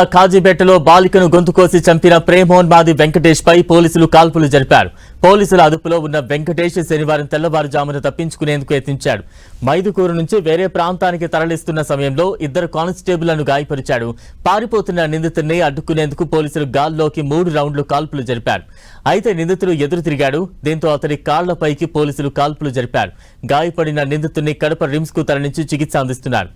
కాజీపేటలో బాలికను గొంతుకోసి చంపిన ప్రేమోన్మాది వెంకటేష్ పై పోలీసులు కాల్పులు జరిపారు. పోలీసుల అదుపులో ఉన్న వెంకటేష్ శనివారం తెల్లవారుజామున తప్పించుకునేందుకు యత్నించాడు. మైదుకూరు నుంచి వేరే ప్రాంతానికి తరలిస్తున్న సమయంలో ఇద్దరు కానిస్టేబుళ్లను గాయపరిచాడు. పారిపోతున్న నిందితుడిని అడ్డుకునేందుకు పోలీసులు గాల్లోకి 3 రౌండ్లు కాల్పులు జరిపారు. అయితే నిందితుడు ఎదురు తిరిగాడు. దీంతో అతడి కాళ్లపైకి పోలీసులు కాల్పులు జరిపారు. గాయపడిన నిందితుడిని కడప రిమ్స్ కు తరలించి చికిత్స అందిస్తున్నారు.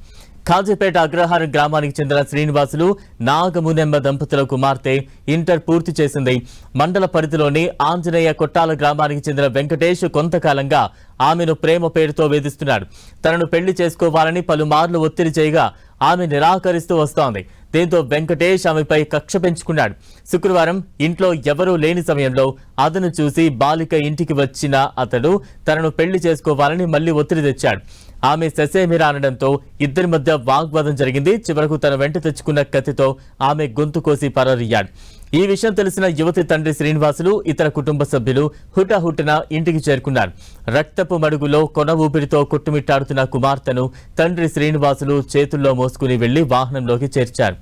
కాజీపేట అగ్రహారం గ్రామానికి చెందిన శ్రీనివాసులు నాగమునెమ్మ దంపతుల కుమార్తె ఇంటర్ పూర్తి చేసింది. మండల పరిధిలోని ఆంజనేయ కొట్టాల గ్రామానికి చెందిన వెంకటేష్ కొంతకాలంగా ఆమెను ప్రేమ పేరుతో వేధిస్తున్నాడు. తనను పెళ్లి చేసుకోవాలని పలుమార్లు ఒత్తిడి చేయగా ఆమె నిరాకరిస్తూ వస్తోంది. దీంతో వెంకటేష్ ఆమెపై కక్ష పెంచుకున్నాడు. శుక్రవారం ఇంట్లో ఎవరూ లేని సమయంలో అతను చూసి బాలిక ఇంటికి వచ్చిన అతడు తనను పెళ్లి చేసుకోవాలని మళ్లీ ఒత్తిడి తెచ్చాడు. ఆమె ససేమిరా అనడంతో ఇద్దరి మధ్య వాగ్వాదం జరిగింది. చివరకు తన వెంట తెచ్చుకున్న కత్తితో ఆమె గొంతు కోసి పరారయ్యాడు. ఈ విషయం తెలిసిన యువతి తండ్రి శ్రీనివాసులు ఇతర కుటుంబ సభ్యులు హుటాహుటిన ఇంటికి చేరుకున్నారు. రక్తపు మడుగులో కొన ఊపిరితో కొట్టుమిట్టాడుతున్న కుమార్తెను తండ్రి శ్రీనివాసులు చేతుల్లో మోసుకుని వెళ్లి వాహనంలోకి చేర్చారు.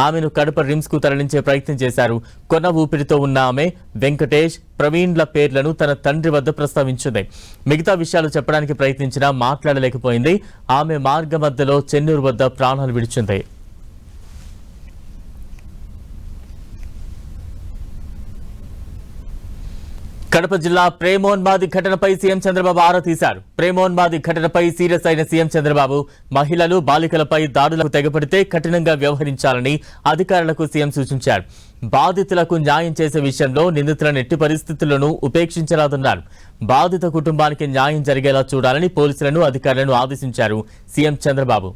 ఆమెను కడప రిమ్స్ కు తరలించే ప్రయత్నం చేశారు. కొన ఊపిరితో ఉన్న ఆమె వెంకటేష్, ప్రవీణ్ల పేర్లను తన తండ్రి వద్ద ప్రస్తావించింది. మిగతా విషయాలు చెప్పడానికి ప్రయత్నించినా మాట్లాడలేకపోయింది. ఆమె మార్గ మధ్యలో చెన్నూరు వద్ద ప్రాణాలు విడిచింది. కడప జిల్లా ప్రేమోన్మాది ఘటనపై సీఎం చంద్రబాబు ఆరా తీశారు. ప్రేమోన్మాది ఘటనపై సీరియస్ అయిన సీఎం చంద్రబాబు మహిళలు, బాలికలపై దాడులకు తెగపడితే కఠినంగా వ్యవహరించాలని అధికారులకు సీఎం సూచించారు. బాధితులకు న్యాయం చేసే విషయంలో నిందితులను ఎట్టి పరిస్థితుల్లోనూ ఉపేక్షించరాదన్నారు. బాధిత కుటుంబానికి న్యాయం జరిగేలా చూడాలని పోలీసులను, అధికారులను ఆదేశించారు సీఎం చంద్రబాబు.